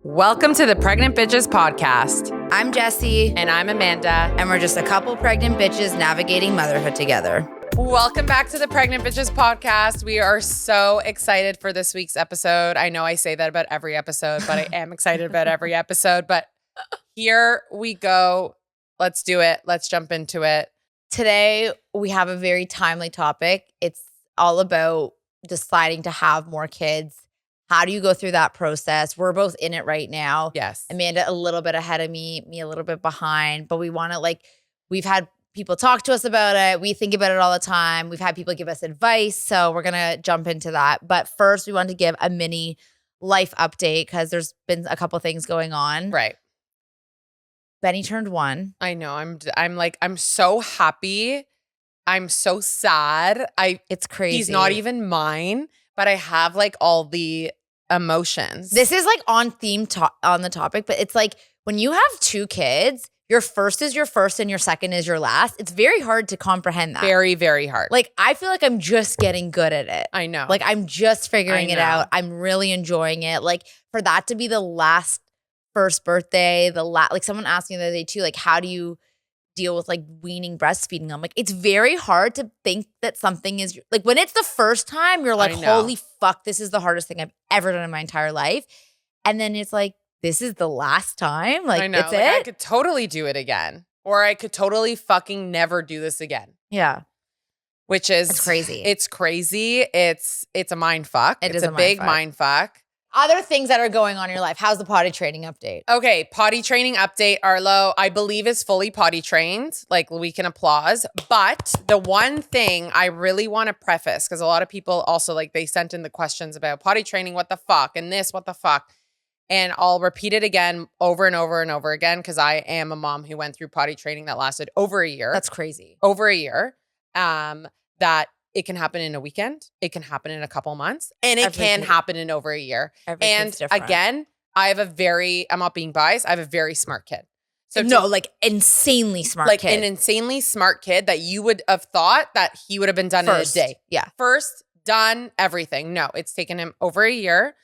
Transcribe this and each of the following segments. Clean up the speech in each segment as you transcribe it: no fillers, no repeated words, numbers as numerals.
Welcome to the Pregnant Bitches podcast. I'm Jessie. And I'm Amanda. And we're just a couple pregnant bitches navigating motherhood together. Welcome back to the Pregnant Bitches podcast. We are so excited for this week's episode. I know I say that about every episode, but I am excited about every episode. But here we go. Let's do it. Let's jump into it. Today, we have a very timely topic. It's all about deciding to have more kids. How do you go through that process? We're both in it right now. Yes. Amanda a little bit ahead of me a little bit behind, but we want to we've had people talk to us about it. We think about it all the time. We've had people give us advice. So we're going to jump into that. But first, we want to give a mini life update because there's been a couple things going on. Right. Benny turned 1. I know. I'm so happy. I'm so sad. It's crazy. He's not even mine, but I have all the emotions. This is on theme on the topic, but it's when you have 2 kids, your first is your first and your second is your last. It's very hard to comprehend that. Very, very hard. I feel like I'm just getting good at it. I know. I'm just figuring it out. I'm really enjoying it. For that to be the last first birthday, someone asked me the other day too, how do you deal with weaning breastfeeding? I'm it's very hard to think that something is when it's the first time, you're holy fuck, this is the hardest thing I've ever done in my entire life. And then it's this is the last time. I know. It's it. I could totally do it again. Or I could totally fucking never do this again. Yeah. Which is it's crazy. It's crazy. It's a mind fuck. It's a big mind fuck. Other things that are going on in your life. How's the potty training update? Okay, potty training update. Arlo, I believe, is fully potty trained. We can applause. But the one thing I really want to preface, because a lot of people also they sent in the questions about potty training, what the fuck, and this, what the fuck. And I'll repeat it again over and over and over again, because I am a mom who went through potty training that lasted over a year. That's crazy. Over a year. That it can happen in a weekend. It can happen in a couple months. And it can happen in over a year. And again, I'm not being biased. I have a very smart kid. So insanely smart kid. An insanely smart kid that you would have thought that he would have been done first. in a day. Yeah. First, done, everything. No, it's taken him over a year.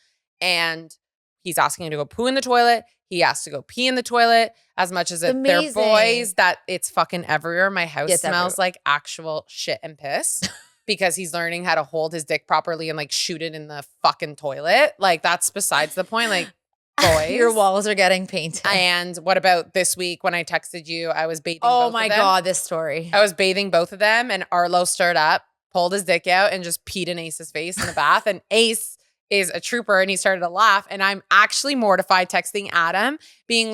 And he's asking to go poo in the toilet. He has to go pee in the toilet. As much as they're boys, that it's fucking everywhere. My house smells like actual shit and piss. Because he's learning how to hold his dick properly and shoot it in the fucking toilet. That's besides the point. Boys. Your walls are getting painted. And what about this week when I texted you, I was bathing both of them. Oh my God, this story. I was bathing both of them and Arlo stirred up, pulled his dick out and just peed in Ace's face in the bath. And Ace is a trooper and he started to laugh. And I'm actually mortified texting Adam being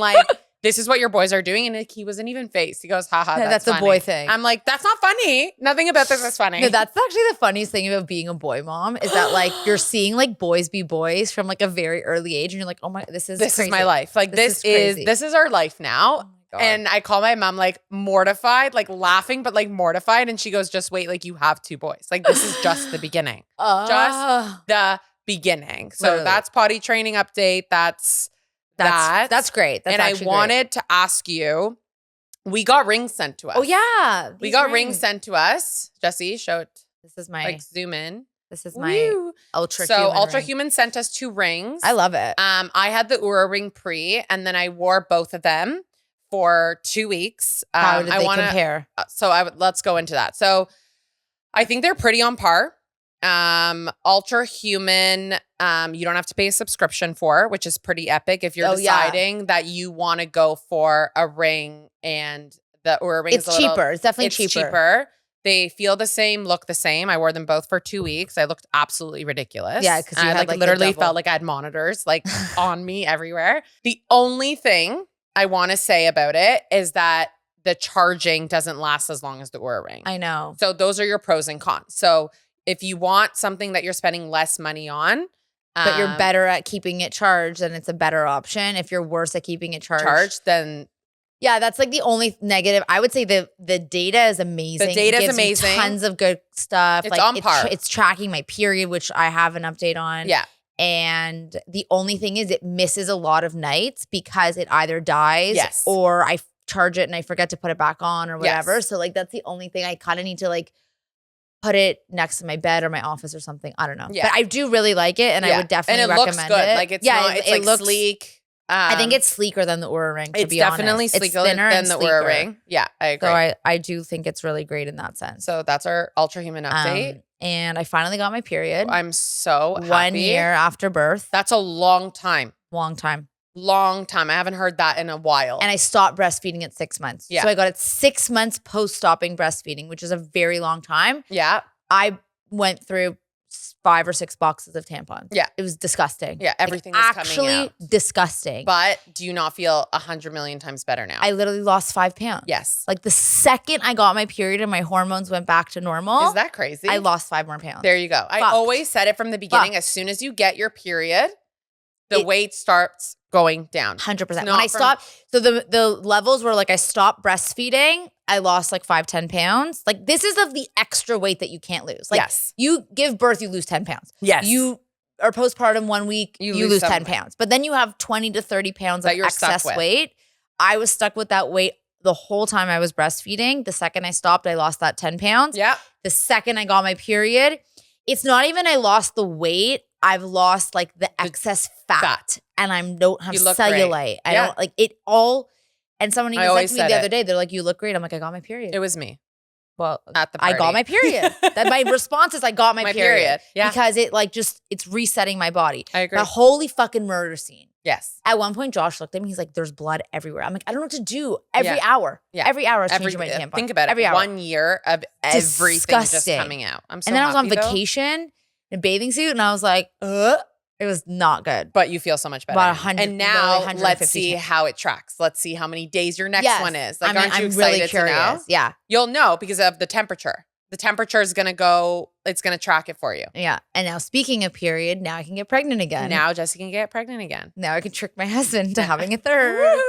this is what your boys are doing. And he wasn't even phased. He goes, haha, that's the funny. boy thing. I'm that's not funny. Nothing about this is funny. No, that's actually the funniest thing about being a boy mom is that you're seeing boys be boys from a very early age. And you're oh my, this is crazy. My life. This is our life now. Oh and I call my mom mortified, laughing, but mortified. And she goes, just wait, you have 2 boys. This is just the beginning. Just the beginning. So Literally. That's potty training update. That's great. That's I wanted to ask you, we got rings sent to us. Oh yeah. We got rings sent to us. Jessie, show it. This is my zoom in. This is my ultra So human Ultra ring. Human sent us 2 rings. I love it. I had the Oura ring pre, and then I wore both of them for 2 weeks. How did they compare? Let's go into that. So I think they're pretty on par. Ultra Human, you don't have to pay a subscription for, which is pretty epic if you're deciding that you want to go for a ring and the Oura ring. It's cheaper. It's definitely cheaper. They feel the same, look the same. I wore them both for 2 weeks. I looked absolutely ridiculous. Yeah, because I literally felt like I had monitors on me everywhere. The only thing I want to say about it is that the charging doesn't last as long as the Oura ring. I know. So those are your pros and cons. So if you want something that you're spending less money on, but you're better at keeping it charged, then it's a better option. If you're worse at keeping it charged, then yeah, that's the only negative. I would say the data is amazing. The data is amazing. Tons of good stuff. It's on par. It's tracking my period, which I have an update on. Yeah. And the only thing is it misses a lot of nights because it either dies or I charge it and I forget to put it back on or whatever. Yes. So that's the only thing I kind of need to put it next to my bed or my office or something. I don't know. Yeah. But I do really like it and I would definitely recommend it. And it looks good. It's looks sleek. I think it's sleeker than the Oura ring, to be honest. It's definitely sleeker than the Oura ring. Yeah, I agree. So I do think it's really great in that sense. So that's our Ultra Human update. And I finally got my period. I'm so happy. 1 year after birth. That's a long time. Long time. Long time. I haven't heard that in a while. And I stopped breastfeeding at 6 months. Yeah. So I got it 6 months post stopping breastfeeding, which is a very long time. Yeah. I went through 5 or 6 boxes of tampons. Yeah. It was disgusting. Yeah, everything was coming out. Actually disgusting. But do you not feel 100 million times better now? I literally lost 5 pounds. Yes. Like the second I got my period and my hormones went back to normal. Is that crazy? I lost 5 more pounds. There you go. I always said it from the beginning. As soon as you get your period, the weight starts going down. 100%. When I stopped, so the levels were like I stopped breastfeeding, I lost like 5-10 pounds. Like this is of the extra weight that you can't lose. Like you give birth, you lose 10 pounds. Yes. You are postpartum 1 week, you lose 10 pounds. But then you have 20 to 30 pounds of excess weight. I was stuck with that weight the whole time I was breastfeeding. The second I stopped, I lost that 10 pounds. Yeah. The second I got my period, it's not even I lost the weight. I've lost like the excess fat. And I don't have cellulite. I don't like it all. And someone even said to me the other day, they're like, you look great. I'm like, I got my period. It was me. Well, at the party. I got my period. That my response is I got my period. Yeah. Because it like just, it's resetting my body. I agree. The holy fucking murder scene. Yes. At one point, Josh looked at me. He's like, there's blood everywhere. I'm like, I don't know what to do. Every hour. Yeah. Every hour I was changing my tampon. Think about it. Every hour. 1 year of everything just coming out. I'm so happy, and then I was on vacation in a bathing suit and I was like, it was not good. But you feel so much better. And now let's see how it tracks. Let's see how many days your next one is. Like, aren't you excited really curious. To know? Yeah. You'll know because of the temperature. The temperature is going to go, it's going to track it for you. Yeah. And now speaking of period, now I can get pregnant again. Now Jessie can get pregnant again. Now I can trick my husband to having a third.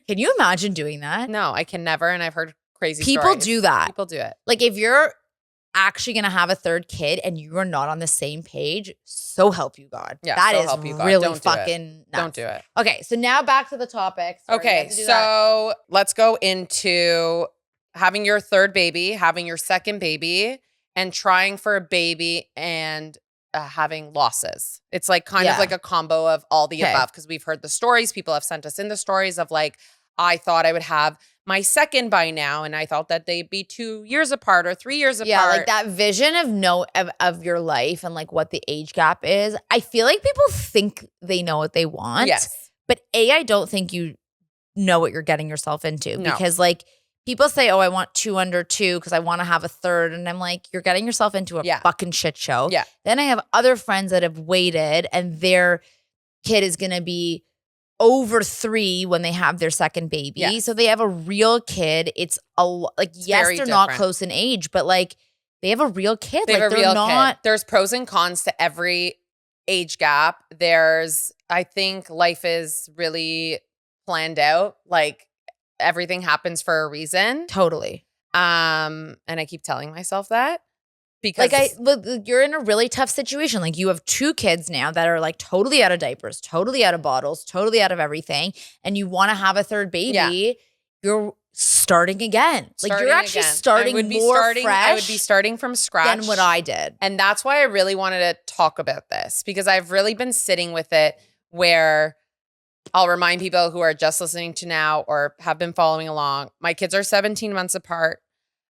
Can you imagine doing that? No, I can never. And I've heard crazy People stories. do that. People do it. Like if you're actually going to have a third kid and you are not on the same page, so help you God. Yeah, that so is help you God. really Don't fucking nuts. Don't do it. Okay, so now back to the topics. Okay, so let's go into having your third baby, having your second baby, and trying for a baby and having losses. It's like kind of like a combo of all the above because we've heard the stories. People have sent us in the stories of like, I thought I would have my second by now, and I thought that they'd be 2 years apart or 3 years apart. Yeah, like that vision of your life and like what the age gap is. I feel like people think they know what they want. Yes. But I don't think you know what you're getting yourself into. No. Because like people say, oh, I want 2 under 2 because I want to have a third. And I'm like, you're getting yourself into a fucking shit show. Yeah. Then I have other friends that have waited and their kid is going to be over 3 when they have their second baby. Yes. So they have a real kid. It's like, yes, they're not close in age, but like they have a real kid. They have a real kid. There's pros and cons to every age gap. I think life is really planned out. Like everything happens for a reason. Totally. And I keep telling myself that. Because you're in a really tough situation. Like you have 2 kids now that are like totally out of diapers, totally out of bottles, totally out of everything. And you want to have a third baby. Yeah. You're starting again. You're actually starting fresh. I would be starting from scratch. Than what I did. And that's why I really wanted to talk about this because I've really been sitting with it where I'll remind people who are just listening to now or have been following along. My kids are 17 months apart.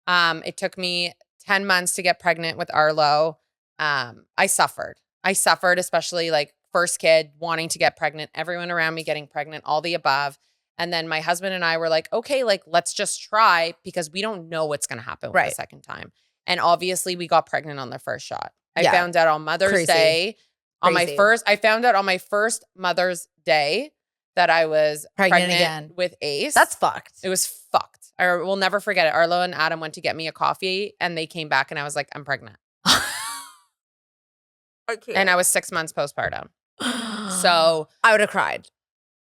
It took me 10 months to get pregnant with Arlo. I suffered, especially like first kid wanting to get pregnant, everyone around me getting pregnant, all the above. And then my husband and I were like, okay, like let's just try because we don't know what's going to happen with the second time. And obviously we got pregnant on the first shot. I found out on Mother's Day. I found out on my first Mother's Day that I was pregnant again with Ace. That's fucked. It was fucked. I will never forget it. Arlo and Adam went to get me a coffee and they came back and I was like, I'm pregnant. Okay. And I was 6 months postpartum. So I would have cried.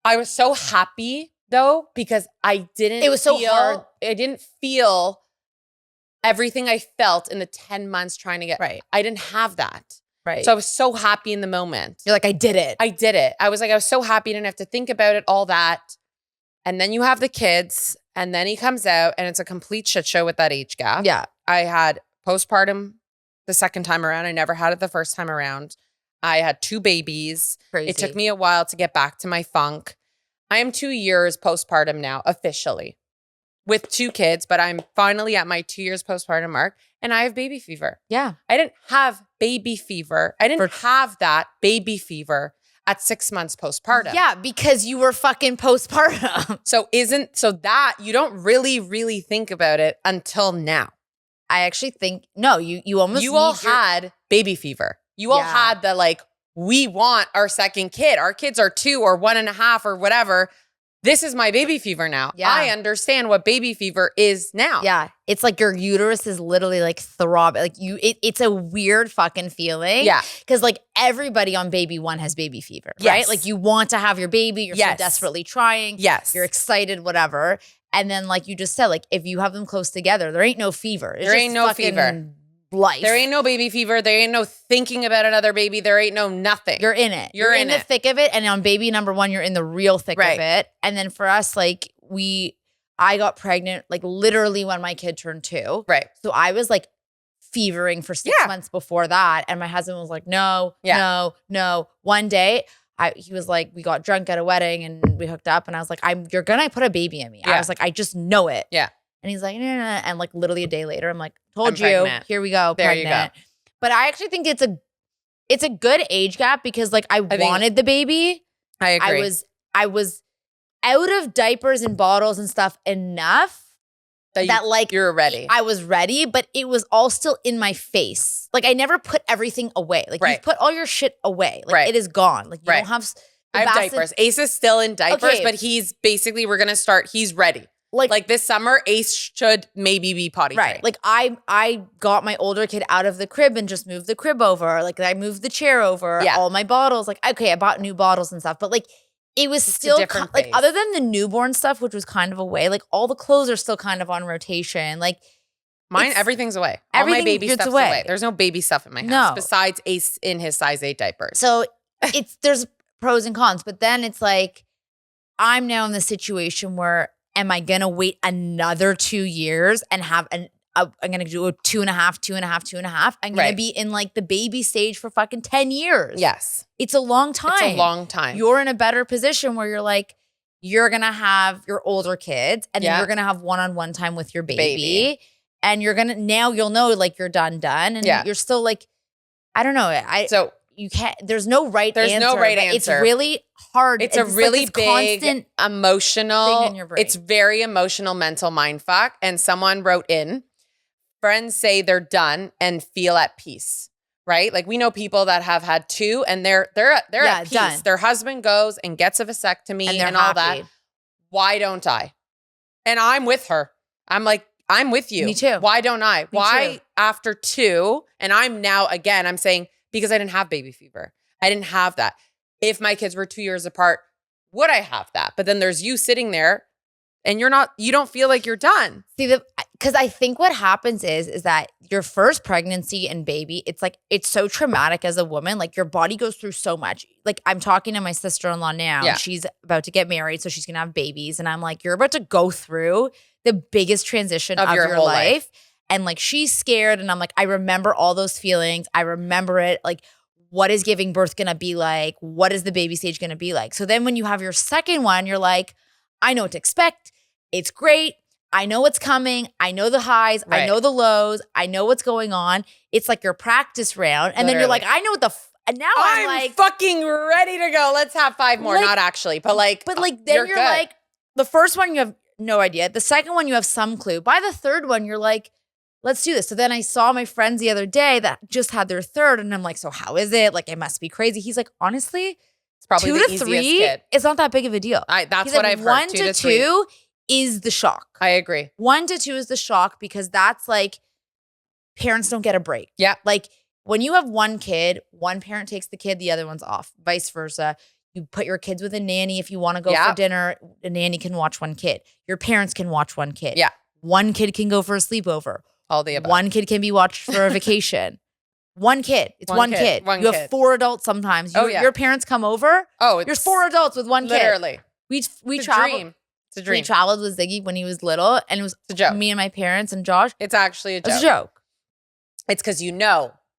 I was so happy though, because I didn't It was so hard. I didn't feel everything I felt in the 10 months trying to get right. I didn't have that. Right. So I was so happy in the moment. You're like, I did it. I did it. I was so happy. I didn't have to think about it, all that. And then you have the kids and then he comes out and it's a complete shit show with that age gap. Yeah. I had postpartum the second time around. I never had it the first time around. I had 2 babies. Crazy. It took me a while to get back to my funk. I am 2 years postpartum now, officially, with 2 kids, but I'm finally at my 2 years postpartum mark, and I have baby fever. Yeah. I didn't have baby fever. I didn't have that baby fever at 6 months postpartum. Yeah, because you were fucking postpartum. So that you don't really think about it until now. I actually think, no, you almost You all had baby fever. You all had the like, we want our second kid. Our kids are 2 or 1.5 or whatever. This is my baby fever now. Yeah. I understand what baby fever is now. Yeah. It's like your uterus is literally like throbbing. Like it's a weird fucking feeling. Yeah. Because like everybody on baby 1 has baby fever, Yes. right? Like you want to have your baby. You're so desperately trying. Yes. You're excited, whatever. And then like you just said, like if you have them close together, there ain't no fever. There ain't no fever. Life. There ain't no baby fever. There ain't no thinking about another baby. There ain't no nothing. You're in it. You're in the thick of it. And on baby number 1, you're in the real thick of it. And then for us, like I got pregnant like literally when my kid turned 2. Right. So I was like fevering for 6 months before that. And my husband was like, no. One day he was like, we got drunk at a wedding and we hooked up. And I was like, you're going to put a baby in me. I was like, I just know it. Yeah. And he's like, no. And like literally a day later, I'm like, I'm pregnant. Here we go. There pregnant. you go. But I actually think it's a good age gap because like I wanted the baby. I agree. I was out of diapers and bottles and stuff enough that like you're ready. I was ready, but it was all still in my face. Like I never put everything away. Like you put all your shit away. Like it is gone. Like you don't have. I have diapers. Ace is still in diapers, but he's basically he's ready. Like this summer, Ace should maybe be potty trained. Like I got my older kid out of the crib and just moved the crib over. Like I moved the chair over. Yeah. All my bottles. Like okay, I bought new bottles and stuff, but like it was still like other than the newborn stuff, which was kind of away. Like all the clothes are still kind of on rotation. Like mine, everything's away. All my baby stuff's away. There's no baby stuff in my house besides Ace in his size 8 diapers. So there's pros and cons, but then it's like I'm now in the situation where. Am I going to wait another 2 years and have I'm going to do a 2.5? I'm going to be in like the baby stage for fucking 10 years. Yes. It's a long time. It's a long time. You're in a better position where you're like, you're going to have your older kids and then you're going to have one-on-one time with your baby. And you're going to, now you'll know like you're done. And you're still like, I don't know. You can't, there's no right answer. There's no right answer. It's really hard. It's a really like big emotional, thing in your brain. It's very emotional mental mind fuck. And someone wrote in, friends say they're done and feel at peace, right? Like we know people that have had 2 and they're at peace. Done. Their husband goes and gets a vasectomy and all that. Why don't I? And I'm with her. I'm like, I'm with you. Me too. Why don't I? Why too. After 2? And I'm now, again, I'm saying, because I didn't have baby fever. I didn't have that. If my kids were 2 years apart, would I have that? But then there's you sitting there and you don't feel like you're done. See, because I think what happens is that your first pregnancy and baby, it's like, it's so traumatic as a woman. Like your body goes through so much. Like I'm talking to my sister-in-law now. Yeah. She's about to get married. So she's going to have babies. And I'm like, you're about to go through the biggest transition of your whole life. And like, she's scared. And I'm like, I remember all those feelings. I remember it. Like, what is giving birth going to be like? What is the baby stage going to be like? So then when you have your second one, you're like, I know what to expect. It's great. I know what's coming. I know the highs. I know the lows. I know what's going on. It's like your practice round. And then you're like, I know what and now I'm like fucking ready to go. Let's have 5 more. Like, not actually, but like, then you're like, the first one, you have no idea. The second one, you have some clue. By the third one, you're like, let's do this. So then I saw my friends the other day that just had their third. And I'm like, so how is it? Like, it must be crazy. He's like, honestly, it's probably 2 the to easiest 3, kid. It's not that big of a deal. That's what I've heard. 1 to 2 is the shock. I agree. 1 to 2 is the shock because that's like, parents don't get a break. Yeah. Like when you have one kid, one parent takes the kid, the other one's off, vice versa. You put your kids with a nanny. If you want to go for dinner, a nanny can watch one kid. Your parents can watch one kid. Yeah. One kid can go for a sleepover. All the above. One kid can be watched for a vacation. One kid. It's one kid. You have 4 adults sometimes. Your parents come over. There's 4 adults with one kid. Literally. We it's traveled. A dream. It's a dream. We traveled with Ziggy when he was little, and it was a joke. Me and my parents and Josh. It's actually a joke. It's a joke. It's because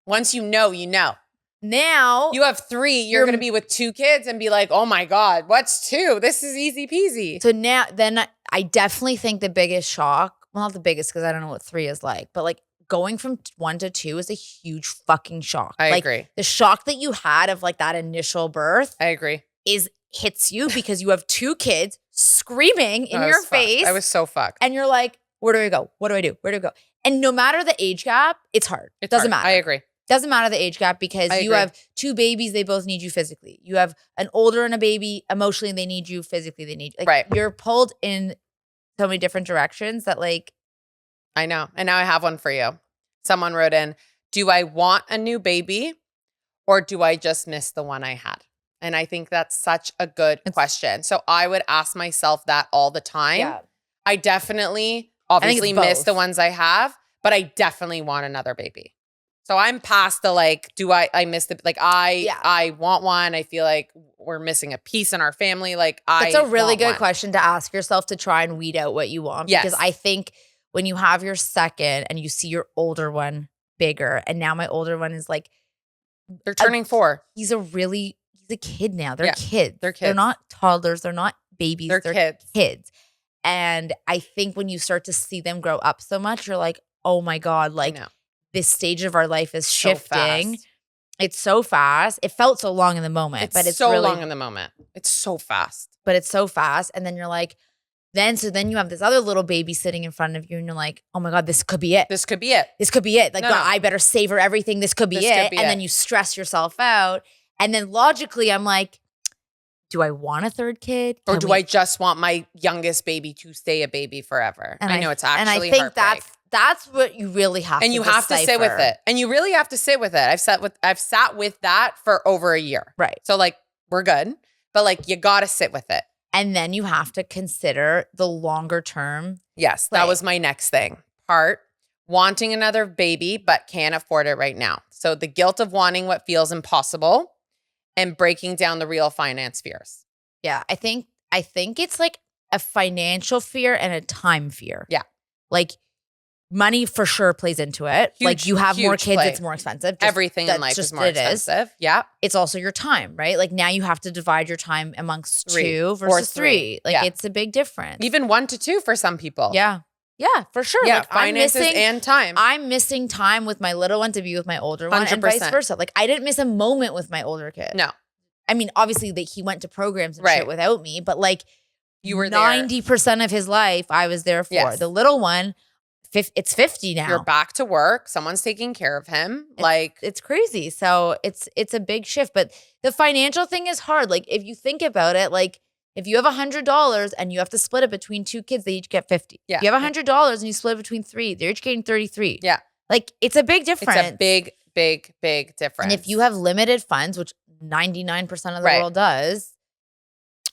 once you know, you know. now you have 3. You're going to be with 2 kids and be like, oh my God, what's 2? This is easy peasy. So now, then I definitely think the biggest shock, well, not the biggest because I don't know what 3 is like, but like going from 1 to 2 is a huge fucking shock. I like, agree. The shock that you had of like that initial birth. I agree. Hits you because you have 2 kids screaming in your face. I was so fucked. And you're like, where do I go? What do I do? Where do I go? And no matter the age gap, it's hard. It doesn't matter. I agree. Doesn't matter the age gap because you have 2 babies. They both need you physically. You have an older and a baby. Emotionally, they need you. Physically, they need you. Like, right. You're pulled in so many different directions that like. I know. And now I have one for you. Someone wrote in, do I want a new baby or do I just miss the one I had? And I think that's such a good question. So I would ask myself that all the time. Yeah. I definitely, obviously miss the ones I have, but I definitely want another baby. So I'm past the like, do I miss the, like I want one. I feel like we're missing a piece in our family. Like It's a really good question to ask yourself to try and weed out what you want. Yes. Because I think when you have your second and you see your older one bigger, and now my older one is like. They're turning 4. He's a kid now. They're kids. They're kids. They're not toddlers. They're not babies. They're kids. And I think when you start to see them grow up so much, you're like, oh my God, like this stage of our life is shifting. It's so fast. It felt so long in the moment, but it's so really long in the moment. It's so fast. But it's so fast. And then you're like, then you have this other little baby sitting in front of you and you're like, oh my God, this could be it. This could be it. This could be it. Like, God, I better savor everything. This could be it. And then you stress yourself out. And then logically, I'm like, do I want a 3rd kid? Or do I just want my youngest baby to stay a baby forever? And I know it's actually and I think that's what you really have to And you have to sit with it. And you really have to sit with it. I've sat with that for over a year. Right. So like, we're good. But like, you got to sit with it. And then you have to consider the longer term. Yes, that was my next thing. Wanting another baby, but can't afford it right now. So the guilt of wanting what feels impossible and breaking down the real finance fears. Yeah, I think it's like a financial fear and a time fear. Yeah. Like money for sure plays into it. Like you have more kids, it's more expensive. Everything in life is more expensive. Yeah. It's also your time, right? Like now you have to divide your time amongst 2 versus 3. Like it's a big difference. Even 1 to 2 for some people. Yeah. Yeah, for sure. Yeah, like, finances and time. I'm missing time with my little one to be with my older one 100%. And vice versa. Like I didn't miss a moment with my older kid. No. I mean, obviously he went to programs and shit without me, but like you were 90% of his life I was there for. Yes. The little one, it's 50 now. You're back to work. Someone's taking care of him. It's crazy. So it's a big shift. But the financial thing is hard. Like if you think about it, like if you have $100 and you have to split it between 2 kids, they each get 50. Yeah. If you have $100 and you split it between 3, they're each getting 33. Yeah. Like it's a big difference. It's a big, big, big difference. And if you have limited funds, which 99% of the world does,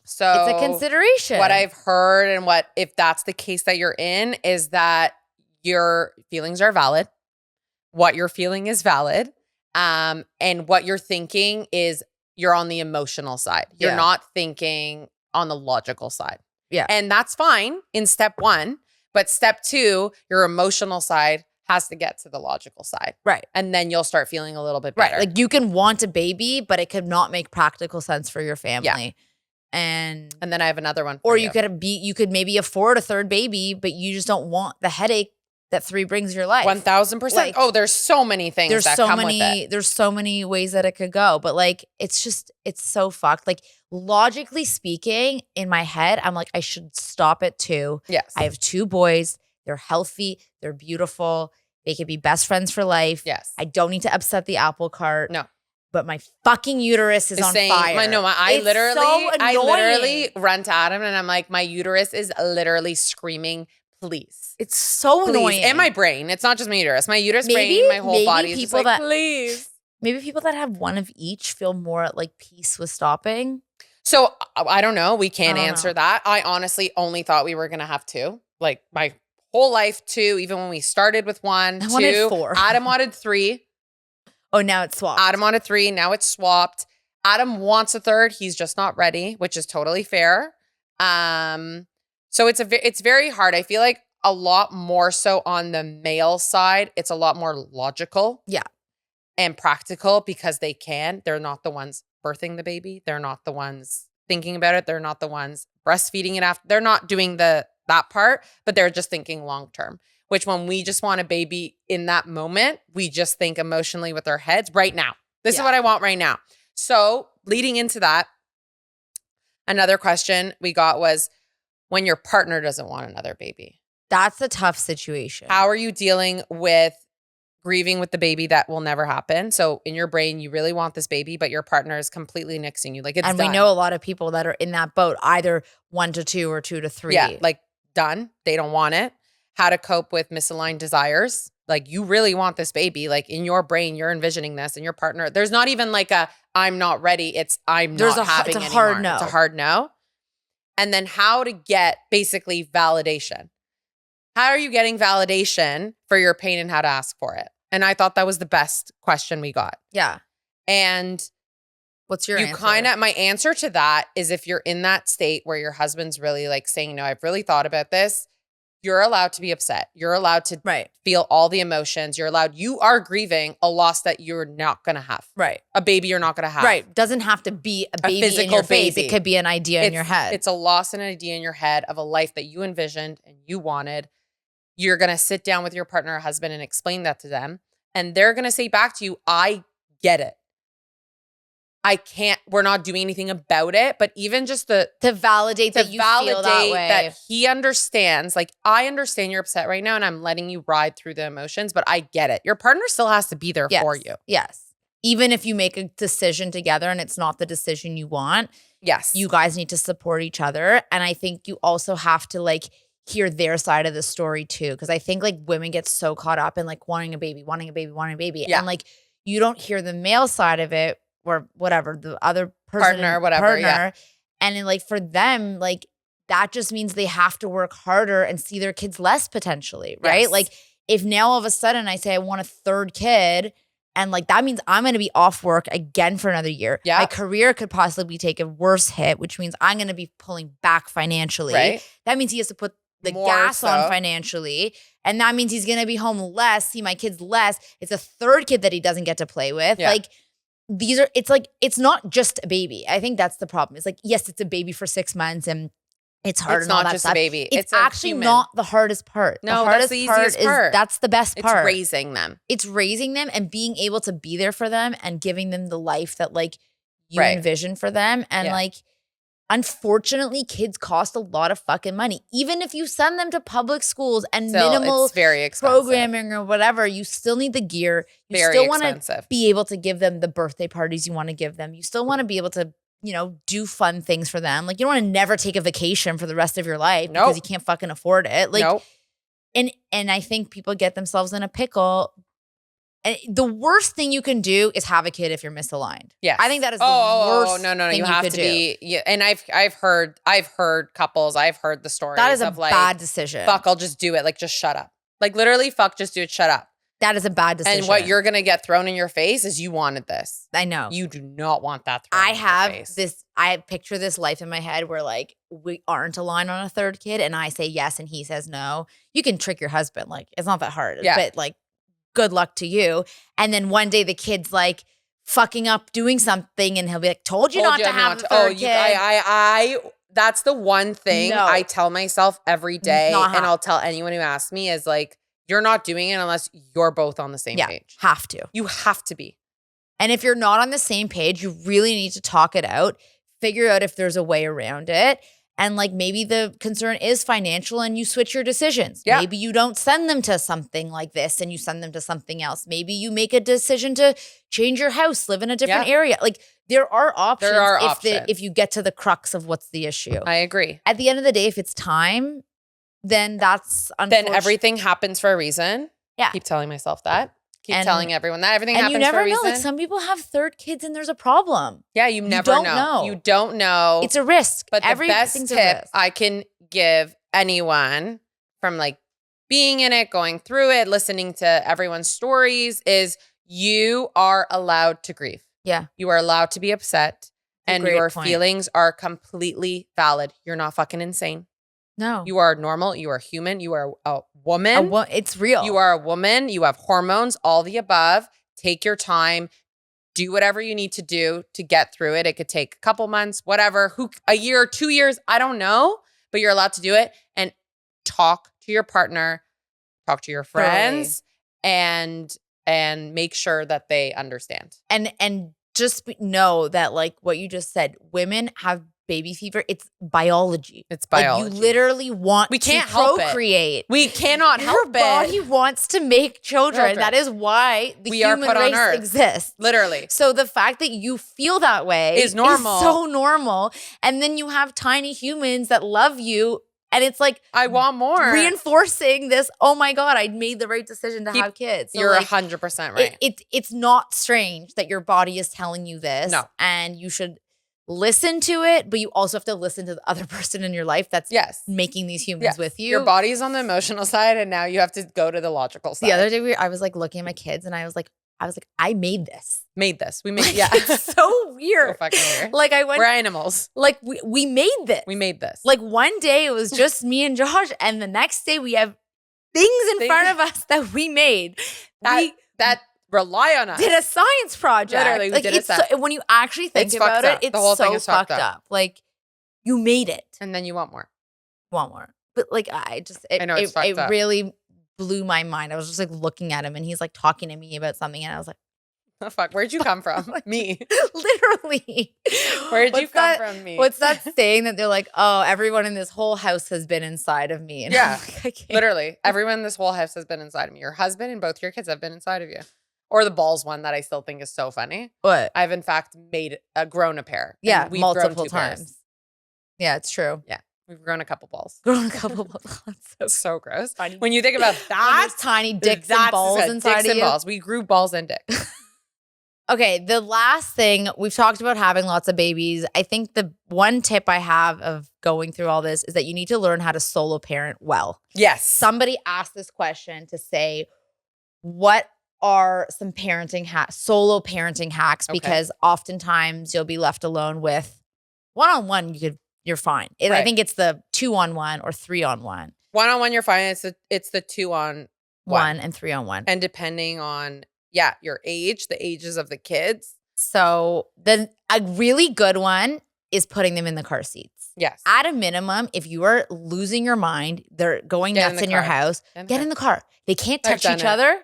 so it's a consideration. What I've heard and if that's the case that you're in is that your feelings are valid. What you're feeling is valid. And what you're thinking is you're on the emotional side. You're not thinking on the logical side. Yeah. And that's fine in step 1. But step 2, your emotional side has to get to the logical side. Right. And then you'll start feeling a little bit better. Right. Like you can want a baby, but it could not make practical sense for your family. Yeah. And then I have another one for you. You could maybe afford a 3rd baby, but you just don't want the headache that 3 brings your life. 1,000%. Like, there's so many things with it. There's so many ways that it could go. But like, it's so fucked. Like logically speaking, in my head, I'm like, I should stop at 2. Yes. I have 2 boys. They're healthy. They're beautiful. They could be best friends for life. Yes. I don't need to upset the apple cart. No. But my fucking uterus is on fire. I literally run to Adam and I'm like, my uterus is literally screaming, please. It's so annoying. And my brain. It's not just my uterus. My uterus, brain, my whole body is just like, please. Maybe people that have one of each feel more at like peace with stopping. So I don't know. We can't answer that. I honestly only thought we were going to have 2. Like my whole life 2, even when we started with 1, 2. I wanted 4. Adam wanted 3. Oh, now it's swapped. Adam wanted 3. Now it's swapped. Adam wants a 3rd. He's just not ready, which is totally fair. So it's very hard. I feel like a lot more so on the male side. It's a lot more logical. Yeah. and practical because they can. They're not the ones birthing the baby. They're not the ones thinking about it. They're not the ones breastfeeding it after. They're not doing that part, but they're just thinking long term, which when we just want a baby in that moment, we just think emotionally with our heads right now. This is what I want right now. So leading into that, another question we got was when your partner doesn't want another baby. That's a tough situation. How are you dealing with grieving with the baby that will never happen? So in your brain, you really want this baby, but your partner is completely nixing you. Like it's and done. We know a lot of people that are in that boat, either 1 to 2 or 2 to 3. Yeah, like done. They don't want it. How to cope with misaligned desires. Like you really want this baby. Like in your brain, you're envisioning this, and your partner. There's not even like a I'm not ready. It's I'm not having anymore. It's a hard no. It's a hard no. And then how to get basically validation. How are you getting validation for your pain and how to ask for it? And I thought that was the best question we got. Yeah. And what's your answer? My answer to that is if you're in that state where your husband's really like saying, no, I've really thought about this. You're allowed to be upset. You're allowed to feel all the emotions. You are grieving a loss that you're not going to have. Right. A baby you're not going to have. Right. Doesn't have to be a baby physical in your face. Baby. It could be an idea in your head. It's a loss and an idea in your head of a life that you envisioned and you wanted. You're going to sit down with your partner or husband and explain that to them. And they're going to say back to you, I get it. We're not doing anything about it, but even just to validate that you feel that way. That he understands, like, I understand you're upset right now and I'm letting you ride through the emotions, but I get it. Your partner still has to be there for you. Yes. Even if you make a decision together and it's not the decision you want. Yes. You guys need to support each other. And I think you also have to like hear their side of the story too. Cause I think like women get so caught up in like wanting a baby. Yeah. And like you don't hear the male side of it. Or whatever, the other person partner. Yeah. And then, like for them, like that just means they have to work harder and see their kids less potentially, right? Yes. Like if now all of a sudden I say I want a third kid and like that means I'm going to be off work again for another year. Yeah. My career could possibly take a worse hit, which means I'm going to be pulling back financially. Right. That means he has to put the gas on financially. And that means he's going to be home less, see my kids less. It's a third kid that he doesn't get to play with. Yeah. Like, it's not just a baby. I think that's the problem. It's like, yes, it's a baby for 6 months and it's hard. It's not just a baby. It's actually not the hardest part. No, that's the easiest part. That's the best part. It's raising them. It's raising them and being able to be there for them and giving them the life that like you envision for them. And like, unfortunately, kids cost a lot of fucking money. Even if you send them to public schools and minimal it's very expensive. Programming or whatever, you still need the gear. You still want to be able to give them the birthday parties you want to give them. You still want to be able to, you know, do fun things for them. Like you don't want to never take a vacation for the rest of your life because you can't fucking afford it. Like, and I think people get themselves in a pickle. And the worst thing you can do is have a kid if you're misaligned. Yeah, I think that is the worst. No. You have to be. Yeah, and I've heard couples. I've heard the stories. That is a like, bad decision. Fuck, I'll just do it. Like, just shut up. Like literally, fuck, just do it. Shut up. That is a bad decision. And what you're gonna get thrown in your face is you wanted this. I know. You do not want that thrown in your face. I picture this life in my head where like we aren't aligned on a third kid, and I say yes, and he says no. You can trick your husband. Like it's not that hard. Yeah. But like. Good luck to you. And then one day the kid's like fucking up doing something and he'll be like, told you not to have a third kid. That's the one thing I tell myself every day and I'll tell anyone who asks me is like, you're not doing it unless you're both on the same page. Have to. You have to be. And if you're not on the same page, you really need to talk it out, figure out if there's a way around it. And like maybe the concern is financial and you switch your decisions. Yeah. Maybe you don't send them to something like this and you send them to something else. Maybe you make a decision to change your house, live in a different area. Like there are options if you get to the crux of what's the issue. I agree. At the end of the day, if it's time, then that's unfortunate. Then everything happens for a reason. Yeah. Keep telling myself that. Keep telling everyone that everything happens for a reason. And you never know. Like some people have third kids and there's a problem. Yeah, you never know. You don't know. It's a risk. But the best tip I can give anyone from like being in it, going through it, listening to everyone's stories is you are allowed to grieve. Yeah. You are allowed to be upset. And your feelings are completely valid. You're not fucking insane. No. You are normal. You are human. You are a woman. It's real. You are a woman. You have hormones, all the above. take your time, do whatever you need to do to get through it. It could take a couple months, whatever, a year, 2 years, I don't know, but you're allowed to do it, and talk to your partner, talk to your friends, and make sure that they understand. And just know that, like what you just said, women have baby fever. It's biology. It's biology. Like, you literally want we can't to help procreate. We cannot help it. Your body wants to make children. That is why the human race exists. Literally. So the fact that you feel that way is normal. Is so normal. And then you have tiny humans that love you. And it's like, I want more. Reinforcing this, oh my God, I made the right decision to have kids. So you're 100% right. It's not strange that your body is telling you this. No. And you should listen to it, but you also have to listen to the other person in your life that's making these humans with you. Your body's on the emotional side, and now you have to go to the logical side. The other day, I was like looking at my kids, and I was like, I made this. We made, It's so weird. So fucking weird. Like, we're animals. Like, we made this. We made this. Like, one day it was just me and Josh, and the next day we have things in front of us that we made. That rely on us. Did a science project. Literally, we did it. When you actually think about it, it's the whole thing so is fucked up. Like, you made it. And then you want more. But like, it really blew my mind. I was just like looking at him, and he's like talking to me about something, and I was like, oh, fuck, where'd you come from? Me. Literally. Where'd you come from? Me. What's that saying that they're like, oh, everyone in this whole house has been inside of me? And yeah, literally. Everyone in this whole house has been inside of me. Your husband and both your kids have been inside of you. Or the balls one that I still think is so funny. What? I've in fact grown a pair. Yeah, we've multiple times. Pairs. Yeah, it's true. Yeah. We've grown a couple balls. So gross. Funny. When you think about that. Tiny dicks and balls inside dicks of you. And balls. We grew balls and dicks. Okay, the last thing, we've talked about having lots of babies. I think the one tip I have of going through all this is that you need to learn how to solo parent well. Yes. Somebody asked this question to say, what are some solo parenting hacks? Because oftentimes you'll be left alone with one-on-one, you're fine. Right. I think it's the 2-on-1 or 3-on-1. 1-on-1, you're fine. It's the 2-on-1 and 3-on-1. And depending on your age, the ages of the kids. So then a really good one is putting them in the car seats. Yes. At a minimum, if you are losing your mind, they're going nuts in your house, get in the car. They can't touch each other.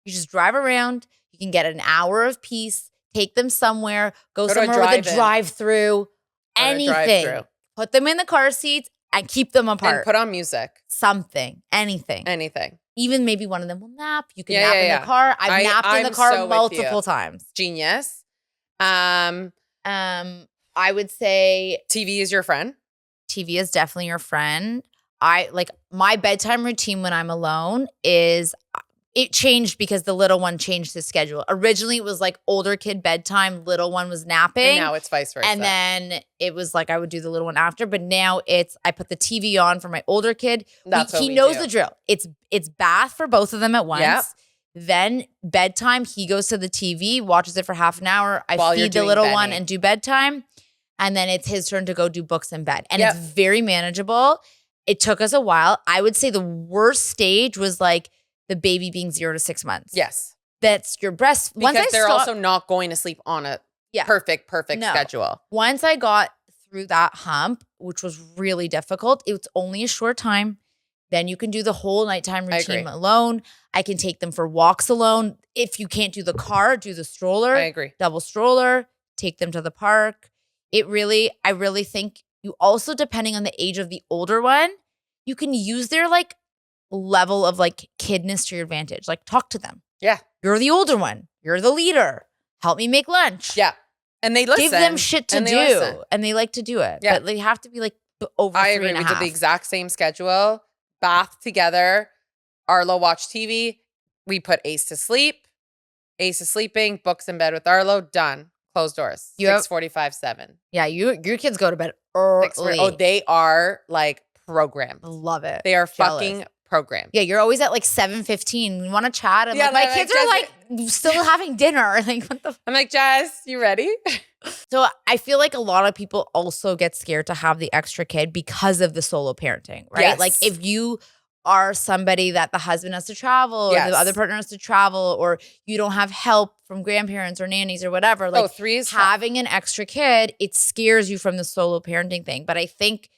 You just drive around. You can get an hour of peace. Take them somewhere. Go somewhere with a drive-through. Anything. Put them in the car seats and keep them apart. And put on music. Something. Anything. Even maybe one of them will nap. You can nap in the car. I've napped in the car multiple times. Genius. I would say TV is your friend. TV is definitely your friend. My bedtime routine when I'm alone is it changed because the little one changed his schedule. Originally, it was like older kid bedtime, little one was napping. And now it's vice versa. And then it was like I would do the little one after. But now I put the TV on for my older kid. He knows the drill. It's bath for both of them at once. Yep. Then bedtime, he goes to the TV, watches it for half an hour. I feed the little one and do bedtime. And then it's his turn to go do books in bed. And it's very manageable. It took us a while. I would say the worst stage was like the baby being 0 to 6 months. Yes. That's your breast. Because they're also not going to sleep on a perfect schedule. Once I got through that hump, which was really difficult, it was only a short time. Then you can do the whole nighttime routine alone. I can take them for walks alone. If you can't do the car, do the stroller. I agree. Double stroller, take them to the park. I really think you also, depending on the age of the older one, you can use their like level of like kidness to your advantage. Like talk to them. Yeah. You're the older one. You're the leader. Help me make lunch. Yeah. And they listen. Give them shit to do. And they like to do it. Yeah. But they have to be like over 3.5. I agree. We did the exact same schedule. Bath together. Arlo watched TV. We put Ace to sleep. Ace is sleeping. Books in bed with Arlo. Done. Closed doors. 6:45, 7. Yeah, your kids go to bed early. Oh, they are like programmed. Love it. They are fucking programmed. Yeah, you're always at like 7:15. You want to chat? And my kids are like still having dinner. Like, what the? I'm like, Jess, you ready? So I feel like a lot of people also get scared to have the extra kid because of the solo parenting, right? Yes. Like if you are somebody that the husband has to travel or the other partner has to travel, or you don't have help from grandparents or nannies or whatever. Like 3 is having an extra kid, it scares you from the solo parenting thing. But I think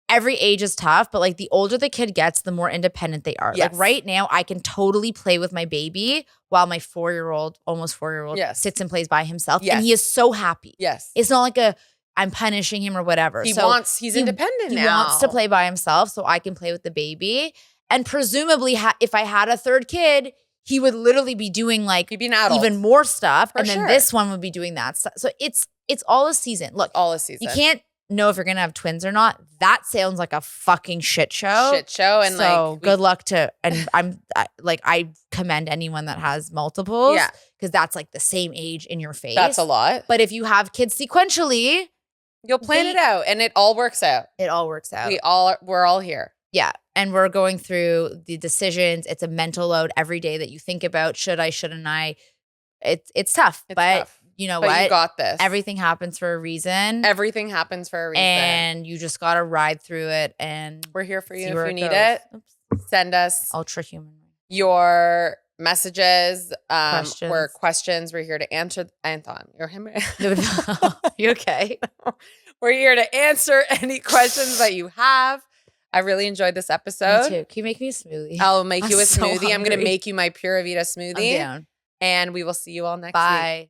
every age is tough, but like the older the kid gets, the more independent they are. Yes. Like right now, I can totally play with my baby while my 4-year-old, almost 4-year-old, sits and plays by himself. And he is so happy. Yes. It's not like I'm punishing him or whatever. He's independent now. He wants to play by himself, so I can play with the baby. And presumably, if I had a third kid, he would literally be doing like he'd be an adult. Even more stuff. And then this one would be doing that stuff. So it's all a season. Look, all a season. You can't know if you're gonna have twins or not. That sounds like a fucking shit show. And so like good luck to. And I commend anyone that has multiples. Yeah, because that's like the same age in your face. That's a lot. But if you have kids sequentially, you'll plan it out, and it all works out. It all works out. We're all here. Yeah, and we're going through the decisions. It's a mental load every day that you think about. Should I? Shouldn't I? It's tough, but. You know what? You got this. Everything happens for a reason. Everything happens for a reason. And you just got to ride through it. And we're here for you if you need it. Send us ultra human your messages, or questions. We're here to answer. Anton, you're him. You okay? We're here to answer any questions that you have. I really enjoyed this episode. Me too. Can you make me a smoothie? I'll make you a smoothie. I'm going to make you my Pura Vida smoothie. I'm down. And we will see you all next week. Bye.